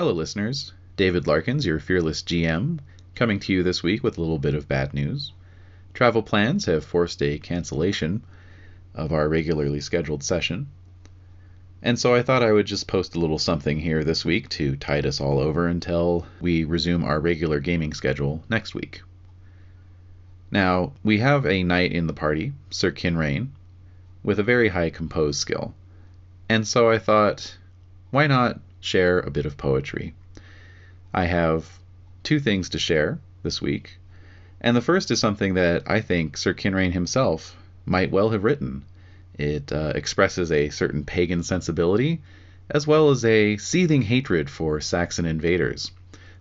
Hello listeners, David Larkins, your fearless GM, coming to you this week with a little bit of bad news. Travel plans have forced a cancellation of our regularly scheduled session, and so I thought I would just post a little something here this week to tide us all over until we resume our regular gaming schedule next week. Now, we have a knight in the party, Sir Kinrain, with a very high compose skill, and so I thought, why not share a bit of poetry? I have two things to share this week, and the first is something that I think Sir Kinrain himself might well have written. It expresses a certain pagan sensibility, as well as a seething hatred for Saxon invaders.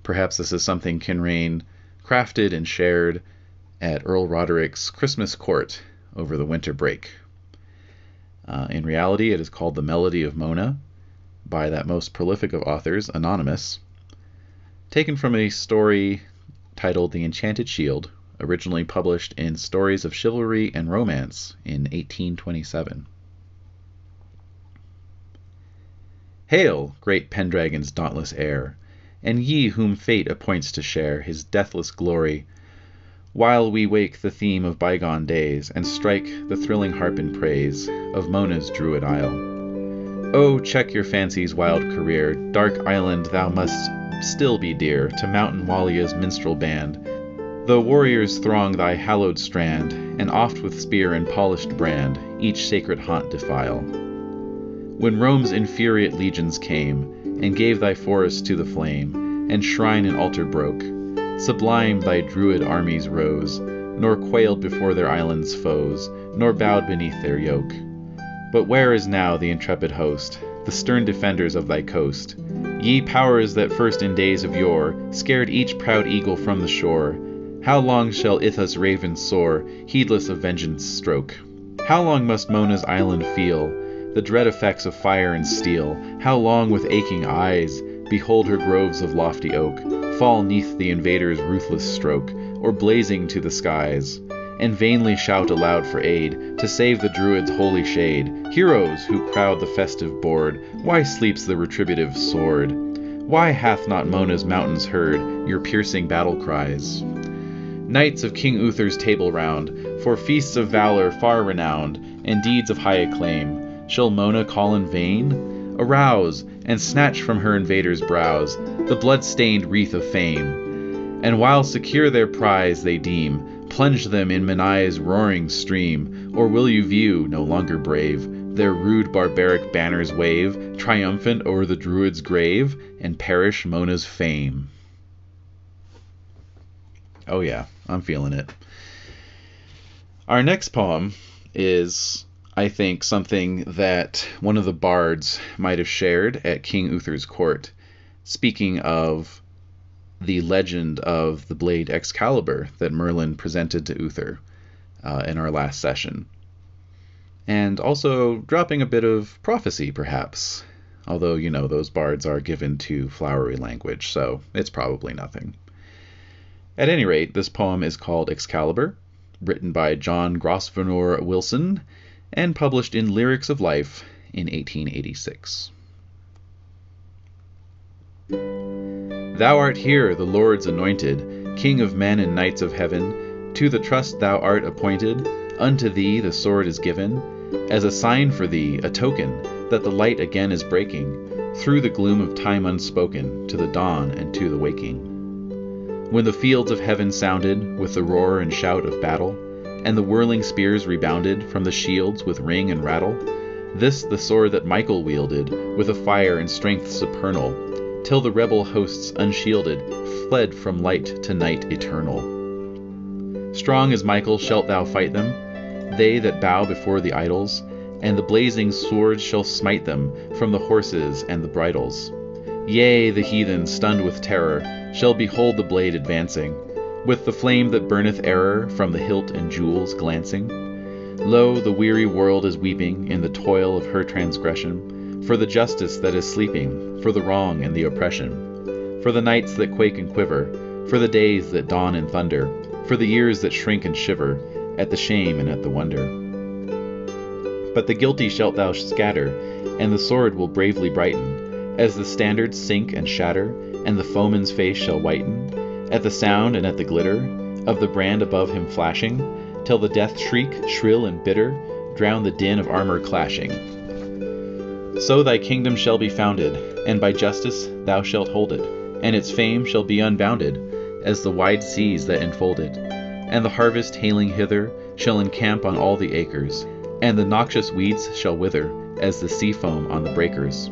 Perhaps this is something Kinrain crafted and shared at Earl Roderick's Christmas court over the winter break. In reality, it is called The Melody of Mona, by that most prolific of authors, Anonymous, taken from a story titled The Enchanted Shield, originally published in Stories of Chivalry and Romance in 1827. Hail, great Pendragon's dauntless heir, and ye whom fate appoints to share his deathless glory, while we wake the theme of bygone days, and strike the thrilling harp in praise of Mona's druid isle. Oh, check your fancy's wild career, dark island, thou must still be dear to mountain Wallia's minstrel band, though warriors throng thy hallowed strand, and oft with spear and polished brand each sacred haunt defile. When Rome's infuriate legions came, and gave thy forest to the flame, and shrine and altar broke, sublime thy druid armies rose, nor quailed before their island's foes, nor bowed beneath their yoke. But where is now the intrepid host, the stern defenders of thy coast? Ye powers that first in days of yore scared each proud eagle from the shore, how long shall Itha's ravens soar, heedless of vengeance stroke? How long must Mona's island feel the dread effects of fire and steel? How long with aching eyes behold her groves of lofty oak fall 'neath the invader's ruthless stroke, or blazing to the skies, and vainly shout aloud for aid to save the druid's holy shade? Heroes who crowd the festive board, why sleeps the retributive sword? Why hath not Mona's mountains heard your piercing battle cries? Knights of King Uther's table round, for feasts of valor far renowned, and deeds of high acclaim, shall Mona call in vain? Arouse, and snatch from her invaders' brows the blood-stained wreath of fame, and while secure their prize they deem, plunge them in Menai's roaring stream. Or will you view, no longer brave, their rude barbaric banners wave, triumphant o'er the druid's grave, and perish Mona's fame? Oh yeah, I'm feeling it. Our next poem is, I think, something that one of the bards might have shared at King Uther's court, speaking of the legend of the blade Excalibur that Merlin presented to Uther in our last session. And also dropping a bit of prophecy, perhaps. Although, you know, those bards are given to flowery language, so it's probably nothing. At any rate, this poem is called Excalibur, written by John Grosvenor Wilson, and published in Lyrics of Life in 1886. Thou art here, the Lord's anointed, King of men and knights of heaven. To the trust thou art appointed, unto thee the sword is given, as a sign for thee, a token, that the light again is breaking, through the gloom of time unspoken, to the dawn and to the waking. When the fields of heaven sounded with the roar and shout of battle, and the whirling spears rebounded from the shields with ring and rattle, this the sword that Michael wielded, with a fire and strength supernal, till the rebel hosts unshielded fled from light to night eternal. Strong as Michael shalt thou fight them, they that bow before the idols, and the blazing swords shall smite them from the horses and the bridles. Yea, the heathen, stunned with terror, shall behold the blade advancing, with the flame that burneth error from the hilt and jewels glancing. Lo, the weary world is weeping in the toil of her transgression, for the justice that is sleeping, for the wrong and the oppression, for the nights that quake and quiver, for the days that dawn in thunder, for the years that shrink and shiver at the shame and at the wonder. But the guilty shalt thou scatter, and the sword will bravely brighten, as the standards sink and shatter, and the foeman's face shall whiten, at the sound and at the glitter of the brand above him flashing, till the death shriek, shrill and bitter, drown the din of armor clashing. So thy kingdom shall be founded, and by justice thou shalt hold it, and its fame shall be unbounded, as the wide seas that enfold it. And the harvest hailing hither shall encamp on all the acres, and the noxious weeds shall wither, as the sea foam on the breakers.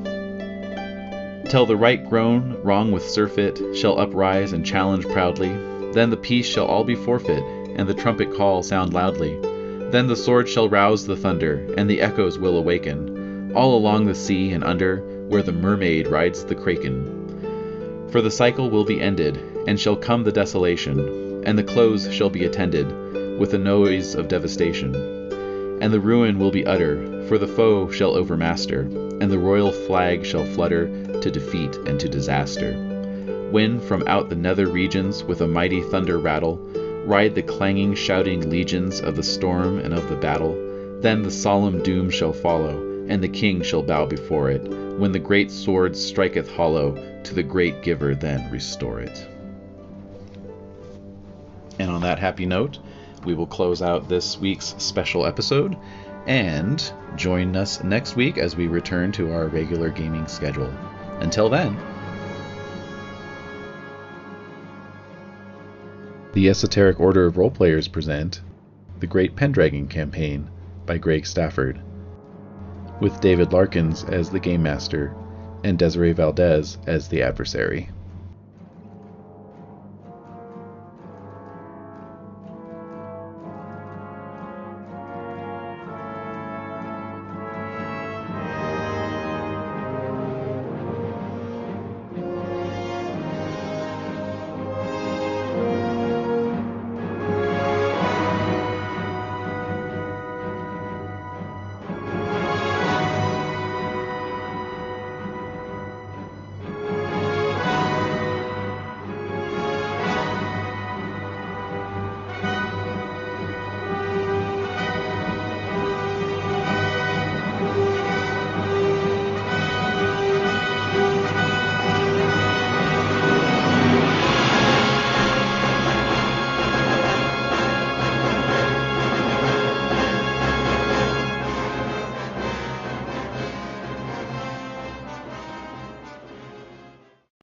Till the right grown wrong with surfeit shall uprise and challenge proudly, then the peace shall all be forfeit, and the trumpet call sound loudly. Then the sword shall rouse the thunder, and the echoes will awaken, all along the sea and under, where the mermaid rides the kraken. For the cycle will be ended, and shall come the desolation, and the close shall be attended with a noise of devastation. And the ruin will be utter, for the foe shall overmaster, and the royal flag shall flutter to defeat and to disaster. When from out the nether regions with a mighty thunder rattle ride the clanging, shouting legions of the storm and of the battle, then the solemn doom shall follow, and the king shall bow before it, when the great sword striketh hollow, to the great giver then restore it. And on that happy note, we will close out this week's special episode, and join us next week as we return to our regular gaming schedule. Until then, the Esoteric Order of Roleplayers present The Great Pendragon Campaign by Greg Stafford, with David Larkins as the Game Master and Desiree Valdez as the adversary.